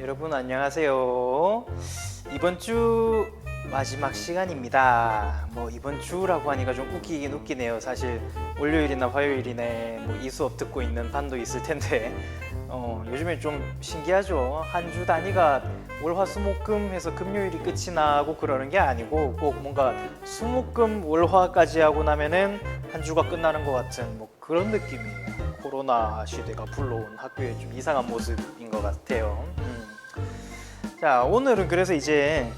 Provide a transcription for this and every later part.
여러분 안녕하세요. 이번 주 마지막 시간입니다. 뭐 이번 주라고 하니까 좀 웃기긴 웃기네요. 사실 월요일이나 화요일이네 뭐 이 수업 듣고 있는 반도 있을 텐데 요즘에 좀 신기하죠. 한 주 단위가 월화수목금 해서 금요일이 끝이 나고 그러는 게 아니고 꼭 뭔가 수목금 월화까지 하고 나면은 한 주가 끝나는 것 같은 뭐 그런 느낌이에요. 코로나 시대가 불러온 학교의 좀 이상한 모습인 것 같아요. 자, 오늘은 그래서 이제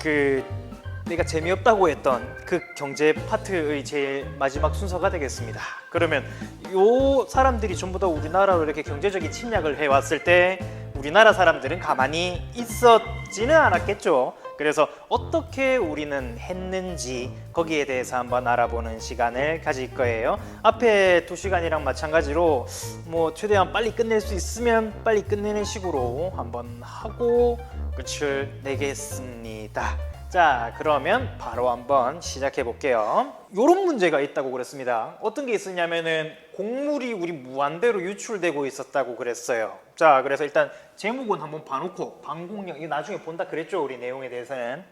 내가 재미없다고 했던 그 경제 파트의 제일 마지막 순서가 되겠습니다. 그러면 요 사람들이 전부 다 우리나라로 이렇게 경제적인 침략을 해왔을 때 우리나라 사람들은 가만히 있었지는 않았겠죠. 그래서 어떻게 우리는 했는지 거기에 대해서 한번 알아보는 시간을 가질 거예요. 앞에 2시간이랑 마찬가지로 뭐 최대한 빨리 끝낼 수 있으면 빨리 끝내는 식으로 한번 하고 끝을 내겠습니다. 자, 그러면 바로 한번 시작해 볼게요. 요런 문제가 있다고 그랬습니다. 어떤 게 있었냐면은 곡물이 우리 무한대로 유출되고 있었다고 그랬어요. 자, 그래서 일단 제목은 한번 봐놓고 방공력 이거 나중에 본다 그랬죠, 우리 내용에 대해서는.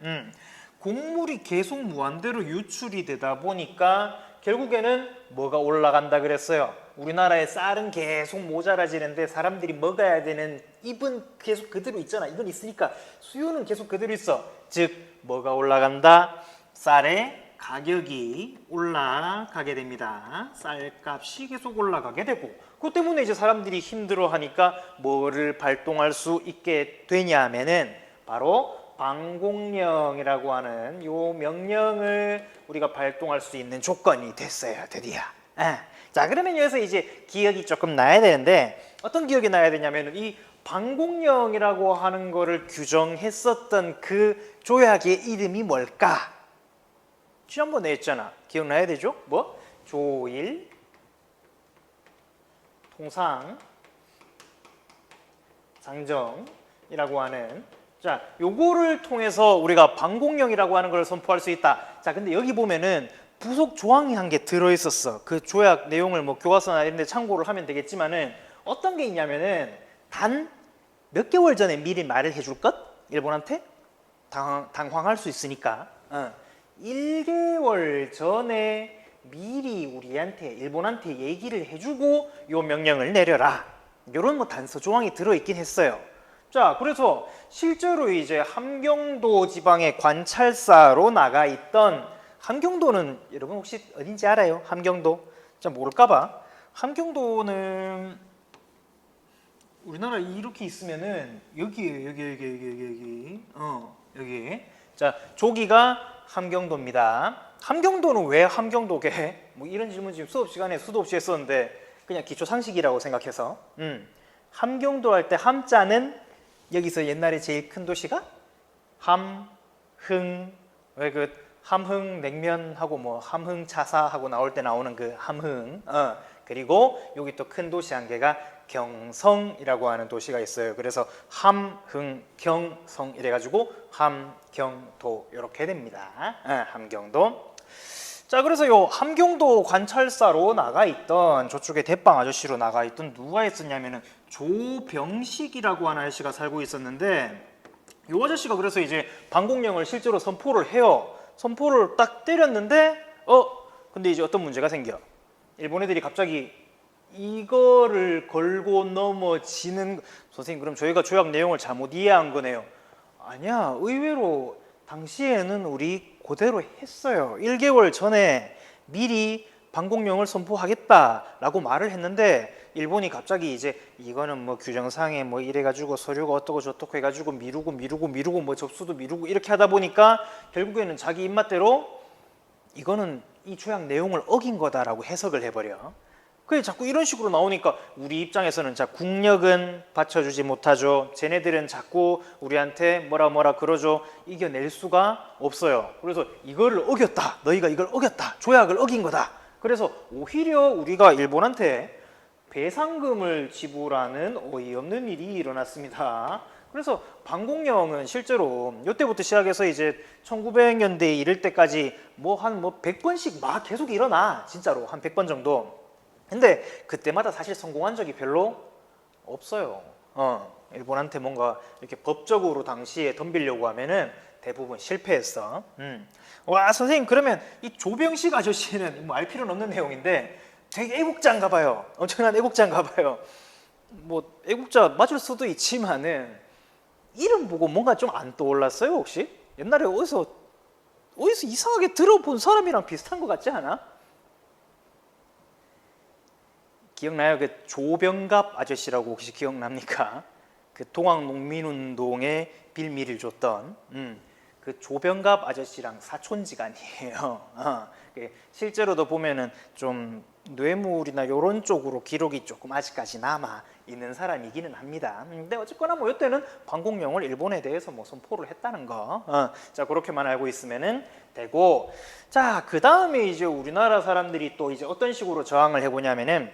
곡물이 계속 무한대로 유출이 되다 보니까 결국에는 뭐가 올라간다 그랬어요. 우리나라의 쌀은 계속 모자라지는데 사람들이 먹어야 되는 잎은 계속 그대로 있잖아. 이건 있으니까 수요는 계속 그대로 있어. 즉 뭐가 올라간다? 쌀의 가격이 올라가게 됩니다. 쌀값이 계속 올라가게 되고 그것 때문에 이제 사람들이 힘들어하니까 뭐를 발동할 수 있게 되냐면은 바로 방공령이라고 하는 요 명령을 우리가 발동할 수 있는 조건이 됐어요. 드디어. 자, 그러면 여기서 이제 기억이 조금 나야 되는데 어떤 기억이 나야 되냐면 이 방공령이라고 하는 거를 규정했었던 그 조약의 이름이 뭘까? 지난번에 했잖아. 기억나야 되죠? 뭐? 조일 통상 상정이라고 하는 자, 요거를 통해서 우리가 방공령이라고 하는 걸 선포할 수 있다. 자, 근데 여기 보면은 부속 조항이 한 개 들어 있었어. 그 조약 내용을 뭐 교과서나 이런 데 참고를 하면 되겠지만은 어떤 게 있냐면은 단 몇 개월 전에 미리 말을 해줄 것? 일본한테? 당황할 수 있으니까 1개월 전에 미리 우리한테 일본한테 얘기를 해주고 요 명령을 내려라. 요런 뭐 단서 조항이 들어있긴 했어요. 자, 그래서 실제로 이제 함경도 지방의 관찰사로 나가 있던 함경도는 여러분 혹시 어딘지 알아요? 함경도? 좀 모를까봐. 함경도는 우리나라 이렇게 있으면은 여기에요. 여기. 자, 조기가 함경도입니다. 함경도는 왜 함경도게? 뭐 이런 질문 지금 수업 시간에 수도 없이 했었는데 그냥 기초 상식이라고 생각해서. 함경도 할 때 함자는 여기서 옛날에 제일 큰 도시가 함흥 왜 그 함흥 냉면하고 뭐 함흥 차사하고 나올 때 나오는 그 함흥 그리고 여기 또 큰 도시 한 개가 경성이라고 하는 도시가 있어요. 그래서 함흥 경성 이래가지고 함경도 이렇게 됩니다. 함경도. 자, 그래서 요 함경도 관찰사로 나가 있던 저쪽에 대빵 아저씨로 나가 있던 누가 있었냐면은 조병식이라고 하는 아저씨가 살고 있었는데 요 아저씨가 그래서 이제 방공령을 실제로 선포를 해요. 선포를 딱 때렸는데 근데 이제 어떤 문제가 생겨. 일본 애들이 갑자기 이거를 걸고 넘어지는 선생님 그럼 저희가 조약 내용을 잘못 이해한 거네요. 아니야, 의외로 당시에는 우리 그대로 했어요. 1개월 전에 미리 방공령을 선포하겠다라고 말을 했는데 일본이 갑자기 이제 이거는 뭐 규정상에 뭐 이래가지고 서류가 어떻고 저떻고 해가지고 미루고 뭐 접수도 미루고 이렇게 하다 보니까 결국에는 자기 입맛대로 이거는 이 조약 내용을 어긴 거다라고 해석을 해버려. 그게 자꾸 이런 식으로 나오니까 우리 입장에서는 자 국력은 받쳐주지 못하죠. 쟤네들은 자꾸 우리한테 뭐라 그러죠. 이겨낼 수가 없어요. 그래서 이거를 어겼다. 너희가 이걸 어겼다. 조약을 어긴 거다. 그래서 오히려 우리가 일본한테 배상금을 지불하는 어이없는 일이 일어났습니다. 그래서 방공령은 실제로 이때부터 시작해서 이제 1900년대에 이를 때까지 뭐 한 100번씩 막 계속 일어나. 진짜로 한 100번 정도. 근데 그때마다 사실 성공한 적이 별로 없어요. 일본한테 뭔가 이렇게 법적으로 당시에 덤비려고 하면은 대부분 실패했어. 와 선생님 그러면 이 조병식 아저씨는 뭐 알 필요는 없는 내용인데 되게 애국자인가 봐요. 엄청난 애국자인가 봐요. 뭐 애국자 맞을 수도 있지만은 이름 보고 뭔가 좀 안 떠올랐어요 혹시? 옛날에 어디서 이상하게 들어본 사람이랑 비슷한 것 같지 않아? 기억나요? 그 조병갑 아저씨라고 혹시 기억납니까? 그 동학농민운동에 빌미를 줬던 그 조병갑 아저씨랑 사촌지간이에요. 실제로도 보면은 좀 뇌물이나 이런 쪽으로 기록이 조금 아직까지 남아 있는 사람이기는 합니다. 근데 어쨌거나 뭐 이때는 방공령을 일본에 대해서 뭐 선포를 했다는 거, 자 그렇게만 알고 있으면은 되고, 자 그 다음에 이제 우리나라 사람들이 또 이제 어떤 식으로 저항을 해보냐면은,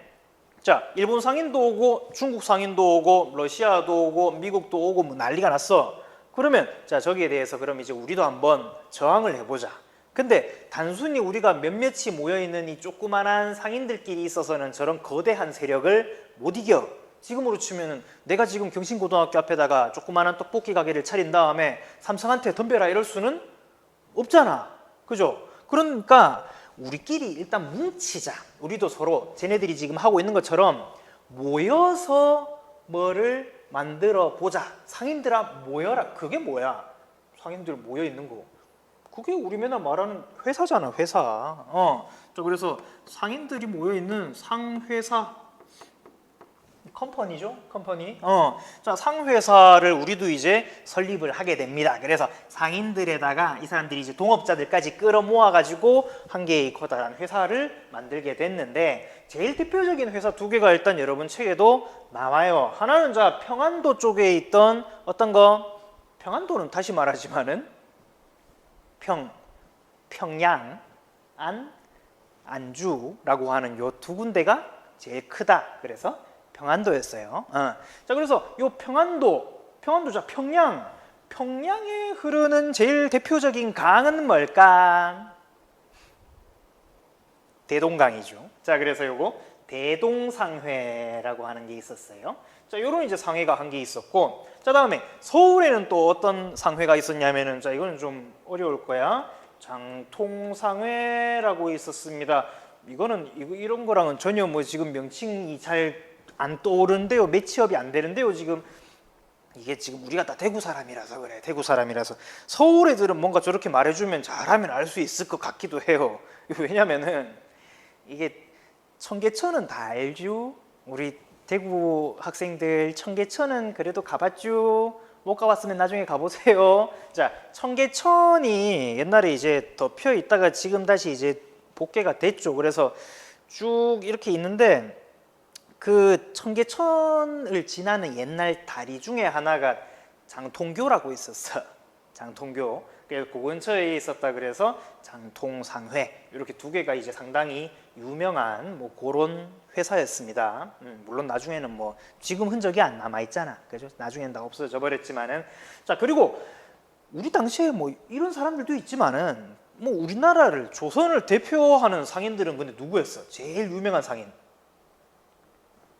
자 일본 상인도 오고 중국 상인도 오고 러시아도 오고 미국도 오고 뭐 난리가 났어. 그러면 자 저기에 대해서 그럼 이제 우리도 한번 저항을 해보자. 근데 단순히 우리가 몇몇이 모여있는 이 조그만한 상인들끼리 있어서는 저런 거대한 세력을 못 이겨. 지금으로 치면은 내가 지금 경신고등학교 앞에다가 조그만한 떡볶이 가게를 차린 다음에 삼성한테 덤벼라 이럴 수는 없잖아. 그죠? 그러니까 우리끼리 일단 뭉치자. 우리도 서로 쟤네들이 지금 하고 있는 것처럼 모여서 뭐를 만들어 보자. 상인들아 모여라. 그게 뭐야? 상인들 모여 있는 거. 그게 우리 맨날 말하는 회사잖아, 회사. 자 그래서 상인들이 모여 있는 상회사, 컴퍼니죠, 컴퍼니. 자 상회사를 우리도 이제 설립을 하게 됩니다. 그래서 상인들에다가 이 사람들이 이제 동업자들까지 끌어모아 가지고 한 개의 커다란 회사를 만들게 됐는데, 제일 대표적인 회사 두 개가 일단 여러분 책에도 나와요. 하나는 자 평안도 쪽에 있던 어떤 거, 평안도는 다시 말하지만은 평양, 안주라고 하는 요 두 군데가 제일 크다. 그래서 평안도였어요. 자 그래서 요 평안도 자 평양에 흐르는 제일 대표적인 강은 뭘까? 대동강이죠. 자 그래서 요거 대동상회라고 하는 게 있었어요. 자 요런 이제 상회가 한 게 있었고, 자 다음에 서울에는 또 어떤 상회가 있었냐면은, 자 이거는 좀 어려울 거야. 장통상회라고 있었습니다. 이거는 이런 거랑은 전혀 뭐 지금 명칭이 잘 안 떠오르는데요. 매치업이 안 되는데요. 지금 이게 지금 우리가 다 대구 사람이라서 그래. 대구 사람이라서 서울 애들은 뭔가 저렇게 말해주면 잘하면 알 수 있을 것 같기도 해요. 왜냐면은 이게 청계천은 다 알죠. 우리 대구 학생들 청계천은 그래도 가봤죠. 못 가봤으면 나중에 가보세요. 자 청계천이 옛날에 이제 덮여 있다가 지금 다시 이제 복개가 됐죠. 그래서 쭉 이렇게 있는데, 그 청계천을 지나는 옛날 다리 중에 하나가 장통교라고 있었어. 장통교. 그래서 그 근처에 있었다 그래서 장통상회, 이렇게 두 개가 이제 상당히 유명한 뭐 그런 회사였습니다. 물론 나중에는 뭐 지금 흔적이 안 남아 있잖아. 그죠? 나중에는 다 없어져 버렸지만은, 자 그리고 우리 당시에 뭐 이런 사람들도 있지만은 뭐 우리나라를, 조선을 대표하는 상인들은 근데 누구였어? 제일 유명한 상인.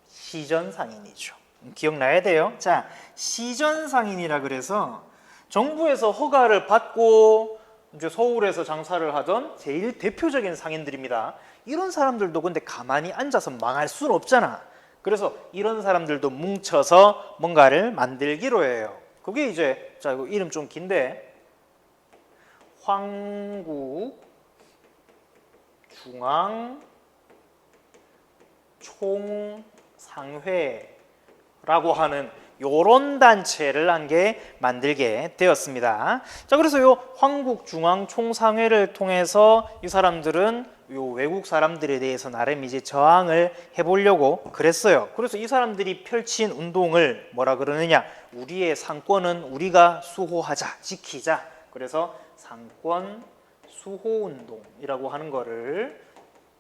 시전상인이죠. 기억나야 돼요. 자, 시전상인이라 그래서 정부에서 허가를 받고 이제 서울에서 장사를 하던 제일 대표적인 상인들입니다. 이런 사람들도 근데 가만히 앉아서 망할 수는 없잖아. 그래서 이런 사람들도 뭉쳐서 뭔가를 만들기로 해요. 그게 이제, 자 이거 이름 좀 긴데, 황국중앙총상회라고 하는 요런 단체를 한 개 만들게 되었습니다. 자 그래서 요 황국중앙총상회를 통해서 이 사람들은 요 외국 사람들에 대해서 나름 이제 저항을 해보려고 그랬어요. 그래서 이 사람들이 펼친 운동을 뭐라 그러느냐, 우리의 상권은 우리가 수호하자, 지키자. 그래서 상권 수호운동이라고 하는 거를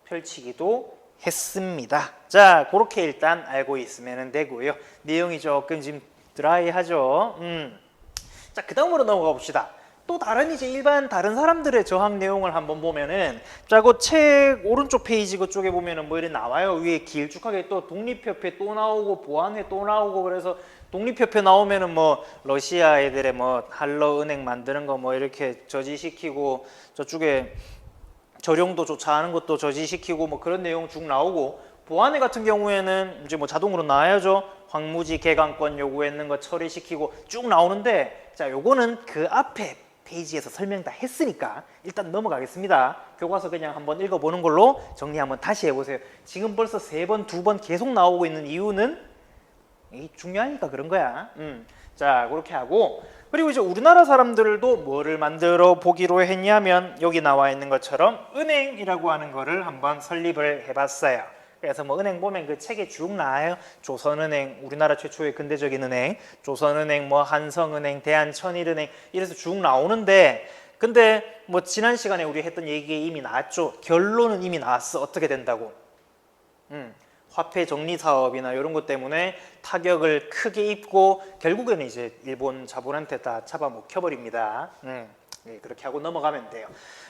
펼치기도 했습니다. 자 그렇게 일단 알고 있으면 되고요. 내용이 조금 지금 드라이하죠. 자 그 다음으로 넘어가 봅시다. 또 다른 이제 일반 다른 사람들의 저항 내용을 한번 보면은 자, 그 책 오른쪽 페이지 그쪽에 보면은 뭐 이렇게 나와요. 위에 길쭉하게 또 독립협회 또 나오고 보안회 또 나오고 그래서 독립협회 나오면은 뭐 러시아 애들의 뭐 할러 은행 만드는 거 뭐 이렇게 저지시키고 저쪽에 저룡도 조차하는 것도 저지시키고 뭐 그런 내용 쭉 나오고 보안회 같은 경우에는 이제 뭐 자동으로 나와야죠. 황무지 개강권 요구했는 거 처리시키고 쭉 나오는데 자, 요거는 그 앞에 페이지에서 설명 다 했으니까 일단 넘어가겠습니다. 교과서 그냥 한번 읽어보는 걸로 정리 한번 다시 해보세요. 지금 벌써 3번, 2번 계속 나오고 있는 이유는 중요하니까 그런 거야. 자, 그렇게 하고 그리고 이제 우리나라 사람들도 뭐를 만들어 보기로 했냐면 여기 나와 있는 것처럼 은행이라고 하는 거를 한번 설립을 해봤어요. 그래서 뭐 은행 보면 그 책에 쭉 나와요. 조선은행, 우리나라 최초의 근대적인 은행, 조선은행, 뭐 한성은행, 대한천일은행 이래서 쭉 나오는데 근데 뭐 지난 시간에 우리 했던 얘기에 이미 나왔죠. 결론은 이미 나왔어. 어떻게 된다고. 화폐 정리 사업이나 이런 것 때문에 타격을 크게 입고 결국에는 이제 일본 자본한테 다 잡아먹혀버립니다. 네, 그렇게 하고 넘어가면 돼요.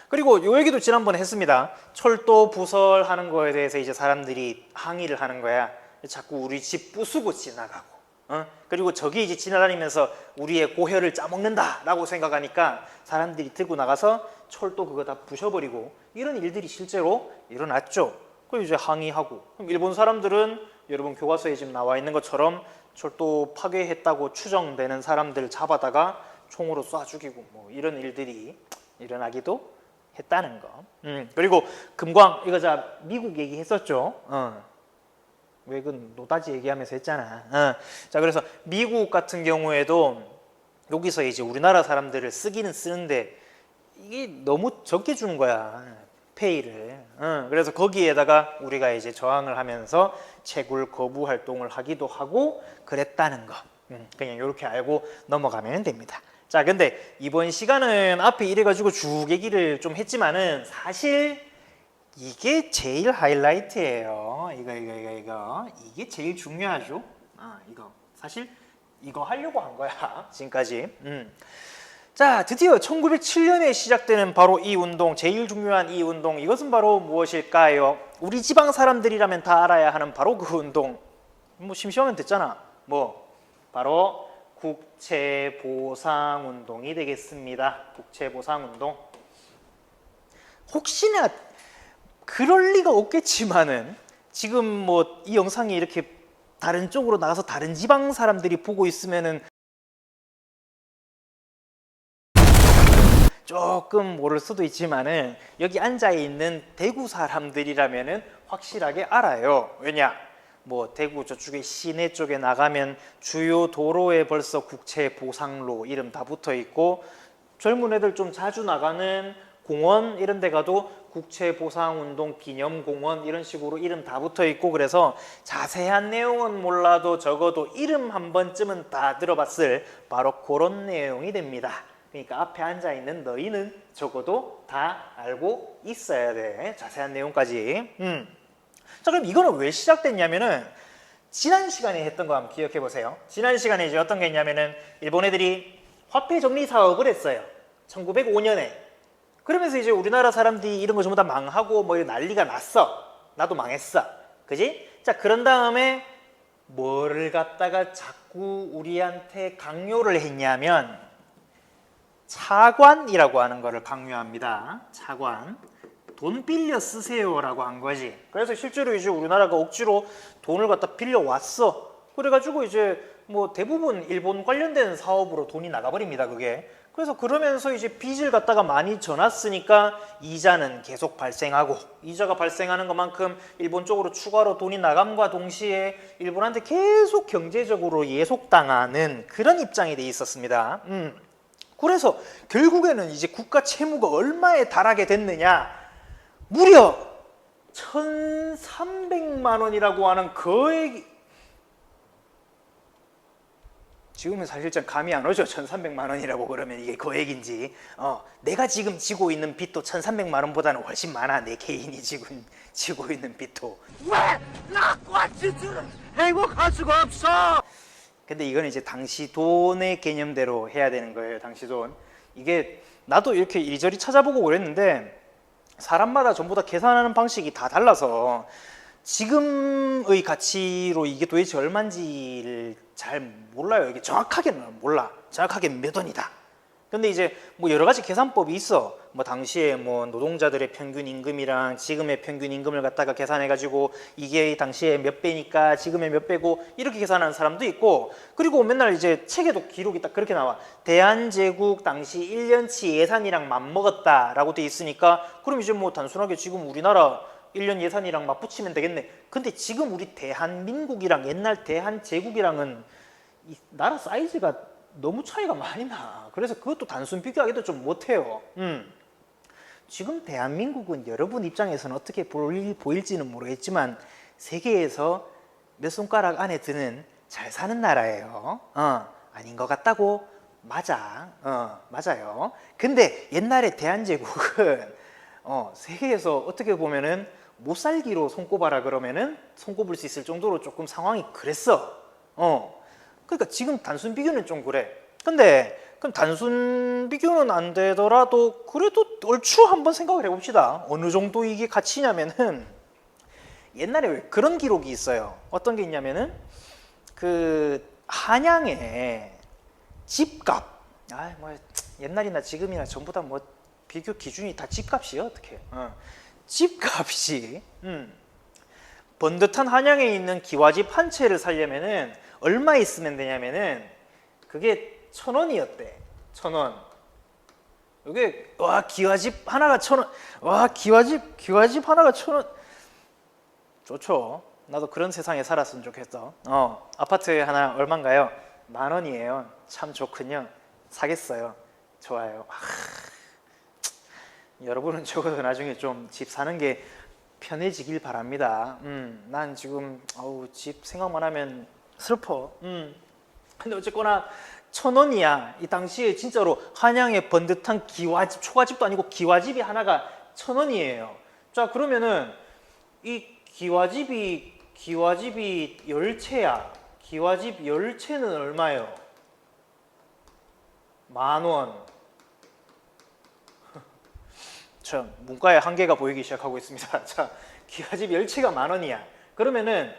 그리고 요 얘기도 지난번에 했습니다. 철도 부설하는 거에 대해서 이제 사람들이 항의를 하는 거야. 자꾸 우리 집 부수고 지나가고, 그리고 저기 이제 지나다니면서 우리의 고혈을 짜먹는다라고 생각하니까 사람들이 들고 나가서 철도 그거 다 부셔버리고 이런 일들이 실제로 일어났죠. 그리고 이제 항의하고. 그럼 일본 사람들은 여러분 교과서에 지금 나와 있는 것처럼 철도 파괴했다고 추정되는 사람들 잡아다가 총으로 쏴 죽이고 뭐 이런 일들이 일어나기도 했다는 거. 그리고 금광 이거 자 미국 얘기했었죠. 왜 그 노다지 얘기하면서 했잖아. 자, 그래서 미국 같은 경우에도 여기서 이제 우리나라 사람들을 쓰기는 쓰는데 이게 너무 적게 주는 거야. 페이를. 그래서 거기에다가 우리가 이제 저항을 하면서 채굴 거부 활동을 하기도 하고 그랬다는 거. 그냥 이렇게 알고 넘어가면 됩니다. 자, 근데 이번 시간은 앞에 이래가지고 쭉 얘기를 좀 했지만은 사실 이게 제일 하이라이트예요. 이거 이게 제일 중요하죠. 이거 사실 이거 하려고 한 거야 지금까지. 자, 드디어 1907년에 시작되는 바로 이 운동, 제일 중요한 이 운동, 이것은 바로 무엇일까요? 우리 지방 사람들이라면 다 알아야 하는 바로 그 운동. 뭐 심심하면 됐잖아. 뭐 바로 국채보상운동이 되겠습니다. 국채보상운동. 혹시나 그럴 리가 없겠지만은 지금 뭐 이 영상이 이렇게 다른 쪽으로 나가서 다른 지방 사람들이 보고 있으면은 조금 모를 수도 있지만은 여기 앉아 있는 대구 사람들이라면은 확실하게 알아요. 왜냐? 뭐 대구 저쪽에 시내 쪽에 나가면 주요 도로에 벌써 국채보상로 이름 다 붙어 있고 젊은 애들 좀 자주 나가는 공원 이런 데 가도 국채보상운동 기념공원 이런 식으로 이름 다 붙어 있고 그래서 자세한 내용은 몰라도 적어도 이름 한 번쯤은 다 들어봤을 바로 그런 내용이 됩니다. 그러니까 앞에 앉아 있는 너희는 적어도 다 알고 있어야 돼. 자세한 내용까지. 자, 그럼 이거는 왜 시작됐냐면은 지난 시간에 했던 거 한번 기억해 보세요. 지난 시간에 이제 어떤 게 있냐면은 일본 애들이 화폐 정리 사업을 했어요. 1905년에. 그러면서 이제 우리나라 사람들이 이런 거 전부 다 망하고 뭐 난리가 났어. 나도 망했어. 그지? 자, 그런 다음에 뭐를 갖다가 자꾸 우리한테 강요를 했냐면 차관이라고 하는 거를 강요합니다. 차관. 돈 빌려 쓰세요라고 한 거지. 그래서 실제로 이제 우리나라가 억지로 돈을 갖다 빌려 왔어. 그래가지고 이제 뭐 대부분 일본 관련된 사업으로 돈이 나가버립니다. 그게. 그래서 그러면서 이제 빚을 갖다가 많이 져놨으니까 이자는 계속 발생하고 이자가 발생하는 것만큼 일본 쪽으로 추가로 돈이 나감과 동시에 일본한테 계속 경제적으로 예속당하는 그런 입장이 돼 있었습니다. 그래서 결국에는 이제 국가 채무가 얼마에 달하게 됐느냐? 무려 1,300만 원이라고 하는 거액이 지금은 사실상 감이 안 오죠. 1,300만 원이라고 그러면 이게 거액인지. 내가 지금 지고 있는 빚도 1,300만 원보다는 훨씬 많아. 내 개인이 지금 지고 있는 빚도. 왜 나 꽈치들은 행복할 수가 없어? 근데 이건 이제 당시 돈의 개념대로 해야 되는 거예요. 당시 돈. 이게 나도 이렇게 이리저리 찾아보고 그랬는데 사람마다 전부 다 계산하는 방식이 다 달라서 지금의 가치로 이게 도대체 얼마인지를 잘 몰라요. 이게 정확하게는 몰라. 정확하게 몇 원이다. 근데 이제 뭐 여러 가지 계산법이 있어. 뭐 당시에 뭐 노동자들의 평균 임금이랑 지금의 평균 임금을 갖다가 계산해 가지고 이게 당시에 몇 배니까 지금의 몇 배고 이렇게 계산하는 사람도 있고, 그리고 맨날 이제 책에도 기록이 딱 그렇게 나와. 대한제국 당시 1년치 예산이랑 맞먹었다라고 돼 있으니까 그럼 이제 뭐 단순하게 지금 우리나라 1년 예산이랑 맞붙이면 되겠네. 근데 지금 우리 대한민국이랑 옛날 대한제국이랑은 이 나라 사이즈가 너무 차이가 많이 나. 그래서 그것도 단순 비교하기도 좀 못해요. 지금 대한민국은 여러분 입장에서는 어떻게 보일지는 모르겠지만 세계에서 몇 손가락 안에 드는 잘 사는 나라예요. 아닌 것 같다고? 맞아. 맞아요. 근데 옛날에 대한제국은 세계에서 어떻게 보면은 못 살기로 손꼽아라 그러면은 손꼽을 수 있을 정도로 조금 상황이 그랬어. 그러니까 지금 단순 비교는 좀 그래. 근데 그럼 단순 비교는 안 되더라도 그래도 얼추 한번 생각을 해봅시다. 어느 정도 이게 가치냐면은 옛날에 왜 그런 기록이 있어요. 어떤 게 있냐면은 그 한양에 집값, 뭐 옛날이나 지금이나 전부 다 뭐 비교 기준이 다 집값이요. 어떻게? 집값이 번듯한 한양에 있는 기와집 한 채를 살려면은 얼마 있으면 되냐면은 그게 1,000원이었대. 1,000원. 이게 와 기와집 하나가 1,000원. 와 기와집 하나가 1,000원. 좋죠. 나도 그런 세상에 살았으면 좋겠어. 아파트 하나 얼마인가요? 10,000원이에요. 참 좋군요. 사겠어요. 좋아요. 여러분은 적어도 나중에 좀 집 사는 게 편해지길 바랍니다. 난 지금 집 생각만 하면 슬퍼. 근데 어쨌거나 1,000원이야. 이 당시에 진짜로 한양의 번듯한 기와집, 초가집도 아니고 기와집이 하나가 1,000원이에요. 자, 그러면은 이 기와집이 10채야. 기와집 10채는 얼마예요? 10,000원. 자, 문과의 한계가 보이기 시작하고 있습니다. 자, 기와집 10채가 10,000원이야. 그러면은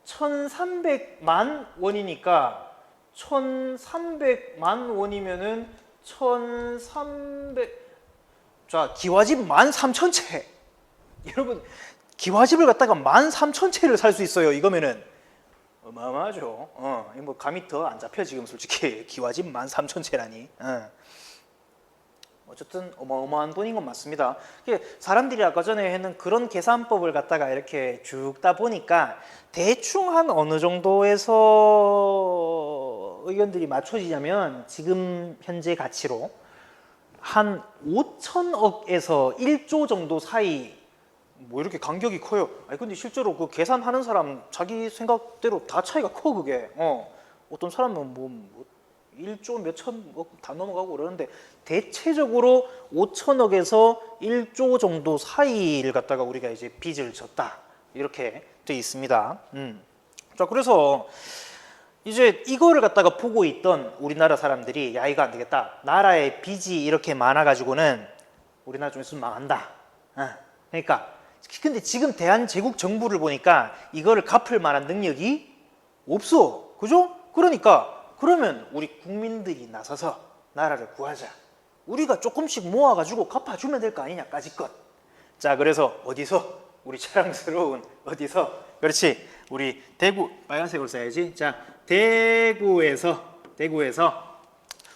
1,300만 원이니까 1,300만 원이면은 1,300. 자, 기와집 13,000채. 여러분, 기와집을 갖다가 13,000채를 살 수 있어요. 이거면은 어마어마하죠. 뭐 감이 더 안 잡혀 지금 솔직히. 기와집 13,000채라니. 어쨌든 어마어마한 돈인 건 맞습니다. 사람들이 아까 전에 했는 그런 계산법을 갖다가 이렇게 쭉 따 보니까 대충 한 어느 정도에서 의견들이 맞춰지냐면 지금 현재 가치로 한 5천억에서 1조 정도 사이. 뭐 이렇게 간격이 커요. 아니 근데 실제로 그 계산하는 사람 자기 생각대로 다 차이가 커 그게. 어떤 사람은 뭐 1조 몇천억 다 넘어가고 그러는데 대체적으로 5천억에서 1조 정도 사이를 갖다가 우리가 이제 빚을 졌다 이렇게 돼 있습니다. 자, 그래서 이제 이거를 갖다가 보고 있던 우리나라 사람들이 야, 이거 안 되겠다. 나라의 빚이 이렇게 많아 가지고는 우리나라 좀 있으면 망한다. 그러니까 근데 지금 대한제국 정부를 보니까 이거를 갚을 만한 능력이 없어. 그죠? 그러면 우리 국민들이 나서서 나라를 구하자. 우리가 조금씩 모아가지고 갚아주면 될 거 아니냐, 까짓것. 자, 그래서 어디서? 우리 자랑스러운 어디서? 그렇지. 우리 대구, 빨간색으로 써야지. 자, 대구에서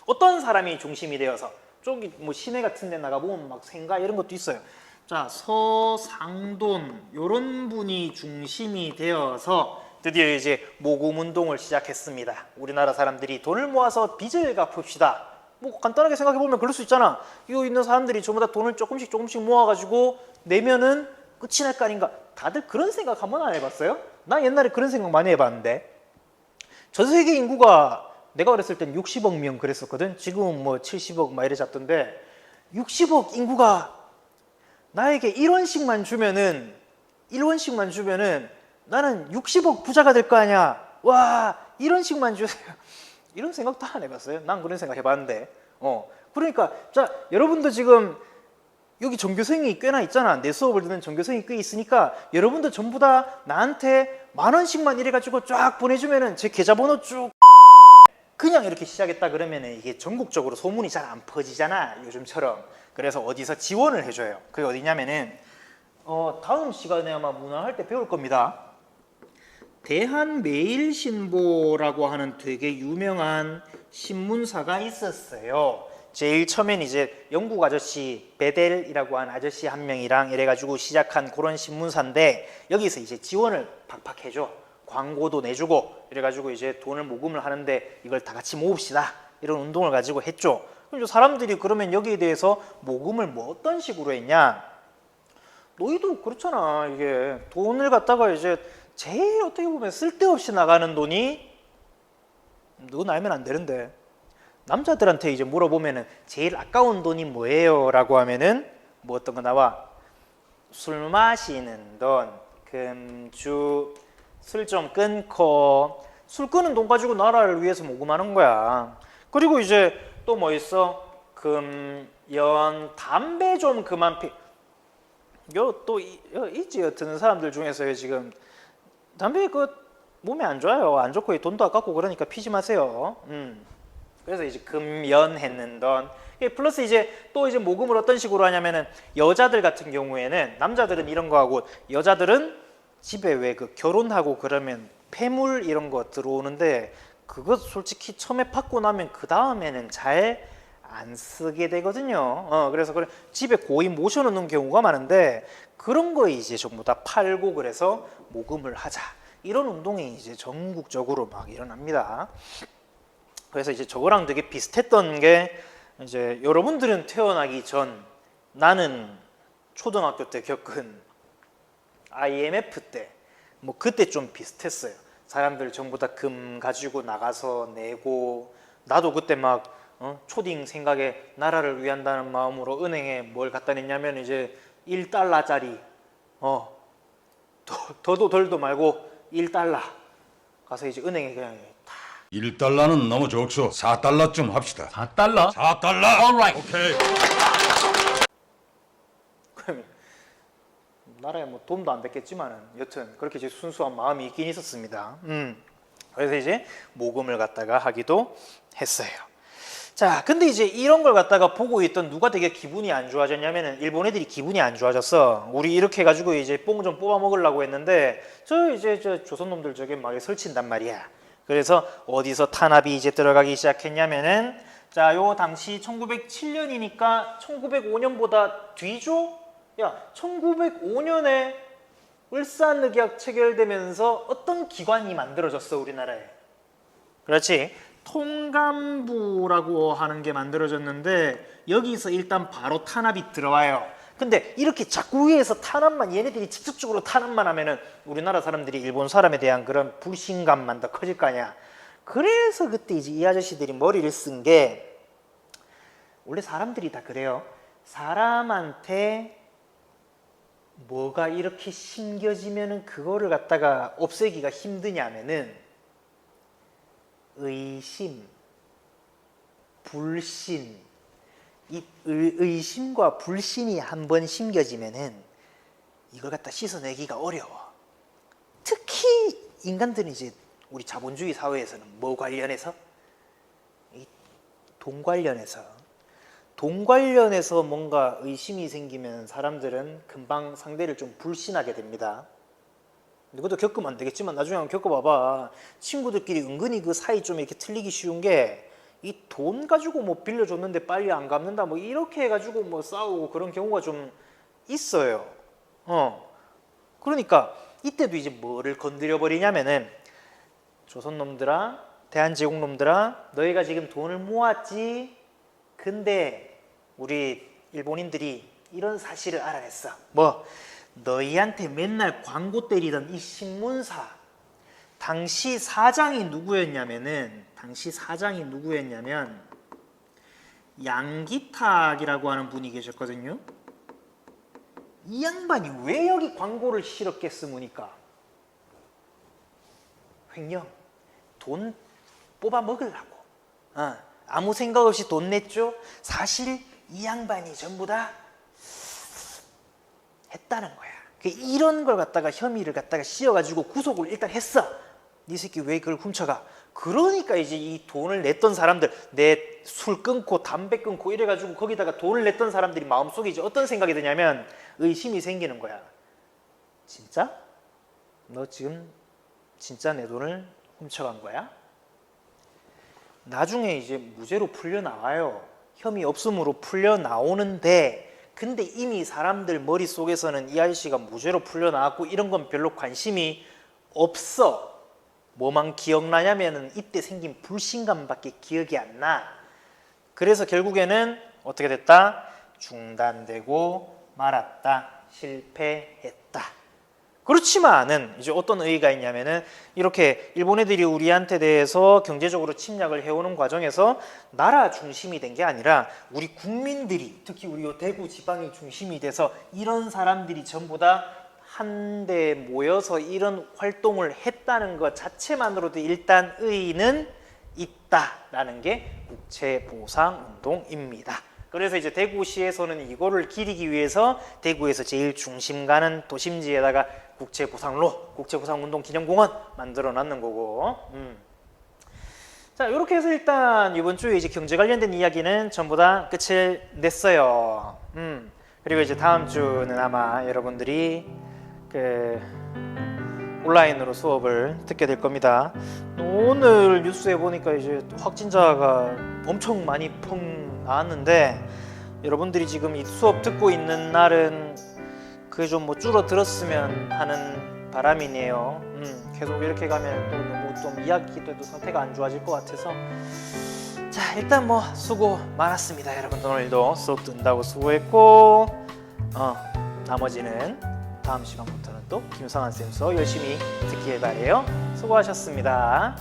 어떤 사람이 중심이 되어서 저기 뭐 시내 같은 데 나가보면 막 생가 이런 것도 있어요. 자, 서상돈 요런 분이 중심이 되어서 드디어 이제 모금 운동을 시작했습니다. 우리나라 사람들이 돈을 모아서 빚을 갚읍시다. 뭐 간단하게 생각해 보면 그럴 수 있잖아. 이거 있는 사람들이 전부 다 돈을 조금씩 모아가지고 내면은 끝이 날 거 아닌가. 다들 그런 생각 한번 안 해봤어요? 나 옛날에 그런 생각 많이 해봤는데 전 세계 인구가 내가 어렸을 땐 60억 명 그랬었거든. 지금은 뭐 70억 막 이래 잡던데 60억 인구가 나에게 1원씩만 주면은 나는 60억 부자가 될 거 아니야. 와, 1원씩만 주세요. 이런 생각도 안 해봤어요. 난 그런 생각 해봤는데 그러니까 자 여러분도 지금 여기 전교생이 꽤나 있잖아. 내 수업을 듣는 전교생이 꽤 있으니까 여러분도 전부 다 나한테 10,000원씩만 이래가지고 쫙 보내주면은 제 계좌번호 쭉 그냥 이렇게 시작했다 그러면은 이게 전국적으로 소문이 잘 안 퍼지잖아 요즘처럼. 그래서 어디서 지원을 해줘요. 그게 어디냐면은 다음 시간에 아마 문화할 때 배울 겁니다. 대한매일신보라고 하는 되게 유명한 신문사가 있었어요. 제일 처음엔 이제 영국 아저씨 베델이라고 하는 아저씨 한 명이랑 이래가지고 시작한 그런 신문사인데 여기서 이제 지원을 팍팍 해줘. 광고도 내주고 이래가지고 이제 돈을 모금을 하는데 이걸 다 같이 모읍시다 이런 운동을 가지고 했죠. 그럼 사람들이 그러면 여기에 대해서 모금을 뭐 어떤 식으로 했냐? 너희도 그렇잖아. 이게 돈을 갖다가 이제 제일 어떻게 보면 쓸데없이 나가는 돈이 넌 알면 안 되는데 남자들한테 이제 물어보면은 제일 아까운 돈이 뭐예요? 라고 하면은 뭐 어떤 거 나와? 술 마시는 돈, 금주, 술 좀 끊고 술 끊은 돈 가지고 나라를 위해서 모금하는 거야. 그리고 이제 또 뭐 있어? 금, 연, 담배 좀 그만 피. 또 있지 여튼 사람들 중에서 지금 담배 그 몸에 안 좋아요. 안 좋고 돈도 아깝고 그러니까 피지 마세요. 그래서 이제 금연 했는 돈. 플러스 이제 또 이제 모금을 어떤 식으로 하냐면은 여자들 같은 경우에는 남자들은 이런 거 하고 여자들은 집에 왜 그 결혼하고 그러면 폐물 이런 거 들어오는데 그거 솔직히 처음에 받고 나면 그 다음에는 잘 안 쓰게 되거든요. 그래서 집에 고이 모셔놓는 경우가 많은데 그런 거 이제 전부 다 팔고 그래서 모금을 하자 이런 운동이 이제 전국적으로 막 일어납니다. 그래서 이제 저거랑 되게 비슷했던 게 이제 여러분들은 태어나기 전 나는 초등학교 때 겪은 IMF 때 뭐 그때 좀 비슷했어요. 사람들 전부 다 금 가지고 나가서 내고 나도 그때 막 초딩 생각에 나라를 위한다는 마음으로 은행에 뭘 갖다 냈냐면 이제 1달러짜리 더도 덜도 말고 1달러 가서 이제 은행에 그냥 1달러는 너무 적소. 4달러쯤 합시다. 4달러? 4달러. Alright. 오케이. 그러면 나라에 뭐 도움도 안 됐겠지만은 여튼 그렇게 이제 순수한 마음이 있긴 있었습니다. 그래서 이제 모금을 갖다가 하기도 했어요. 자, 근데 이제 이런 걸 갖다가 보고 있던 누가 되게 기분이 안 좋아졌냐면은 일본 애들이 기분이 안 좋아졌어. 우리 이렇게 해가지고 이제 뽕 좀 뽑아 먹으려고 했는데 저 조선 놈들 저게 막 설친단 말이야. 그래서 어디서 탄압이 이제 들어가기 시작했냐면은 자, 요 당시 1907년이니까 1905년보다 뒤죠? 야, 1905년에 울산늑약 체결되면서 어떤 기관이 만들어졌어, 우리나라에? 그렇지. 통감부라고 하는 게 만들어졌는데 여기서 일단 바로 탄압이 들어와요. 근데 이렇게 자꾸 위에서 탄압만 얘네들이 직접적으로 탄압만 하면은 우리나라 사람들이 일본 사람에 대한 그런 불신감만 더 커질 거 아니야. 그래서 그때 이제 이 아저씨들이 머리를 쓴 게 원래 사람들이 다 그래요. 사람한테 뭐가 이렇게 심겨지면은 그거를 갖다가 없애기가 힘드냐면은 의심, 불신, 이 의심과 불신이 한번 심겨지면은 이걸 갖다 씻어내기가 어려워. 특히 인간들은 이제 우리 자본주의 사회에서는 뭐 관련해서? 돈 관련해서 뭔가 의심이 생기면 사람들은 금방 상대를 좀 불신하게 됩니다. 이것도 겪으면 안 되겠지만 나중에 한번 겪어봐봐. 친구들끼리 은근히 그 사이 좀 이렇게 틀리기 쉬운 게 이 돈 가지고 뭐 빌려줬는데 빨리 안 갚는다 뭐 이렇게 해가지고 뭐 싸우고 그런 경우가 좀 있어요. 그러니까 이때도 이제 뭐를 건드려 버리냐면은 조선놈들아, 대한제국놈들아, 너희가 지금 돈을 모았지? 근데 우리 일본인들이 이런 사실을 알아냈어. 뭐? 너희한테 맨날 광고 때리던 이 신문사 당시 사장이 누구였냐면 양기탁이라고 하는 분이 계셨거든요. 이 양반이 왜 여기 광고를 실었겠습니까? 횡령, 돈 뽑아 먹으려고. 아무 생각 없이 돈 냈죠? 사실 이 양반이 전부 다 했다는 거야. 이런 걸 갖다가 혐의를 갖다가 씌워가지고 구속을 일단 했어. 네 새끼 왜 그걸 훔쳐가? 그러니까 이제 이 돈을 냈던 사람들, 내 술 끊고 담배 끊고 이래가지고 거기다가 돈을 냈던 사람들이 마음속에 이제 어떤 생각이 드냐면 의심이 생기는 거야. 진짜? 너 지금 진짜 내 돈을 훔쳐간 거야? 나중에 이제 무죄로 풀려 나와요. 혐의 없음으로 풀려 나오는데, 근데 이미 사람들 머릿속에서는 이 아저씨가 무죄로 풀려 나왔고 이런 건 별로 관심이 없어. 뭐만 기억나냐면은 이때 생긴 불신감밖에 기억이 안 나. 그래서 결국에는 어떻게 됐다? 중단되고 말았다. 실패했다. 그렇지만은 이제 어떤 의의가 있냐면은 이렇게 일본 애들이 우리한테 대해서 경제적으로 침략을 해오는 과정에서 나라 중심이 된 게 아니라 우리 국민들이, 특히 우리 대구 지방이 중심이 돼서 이런 사람들이 전부 다 한데 모여서 이런 활동을 했다는 것 자체만으로도 일단 의의는 있다라는 게 국채보상운동입니다. 그래서 이제 대구시에서는 이거를 기리기 위해서 대구에서 제일 중심 가는 도심지에다가 국채보상로, 국채보상운동 기념공원 만들어 놨는 거고. 자, 이렇게 해서 일단 이번 주에 이제 경제 관련된 이야기는 전부 다 끝을 냈어요. 그리고 이제 다음 주는 아마 여러분들이 온라인으로 수업을 듣게 될 겁니다. 오늘 뉴스에 보니까 이제 확진자가 엄청 많이 펑 나왔는데, 여러분들이 지금 이 수업 듣고 있는 날은 그게 좀 뭐 줄어들었으면 하는 바람이네요. 계속 이렇게 가면 또 너무 좀 이야기도 상태가 안 좋아질 것 같아서. 자, 일단 뭐 수고 많았습니다. 여러분들 오늘도 수업 듣는다고 수고했고, 나머지는 다음 시간부터는 또 김성환 쌤 수업 열심히 듣길 바래요. 수고하셨습니다.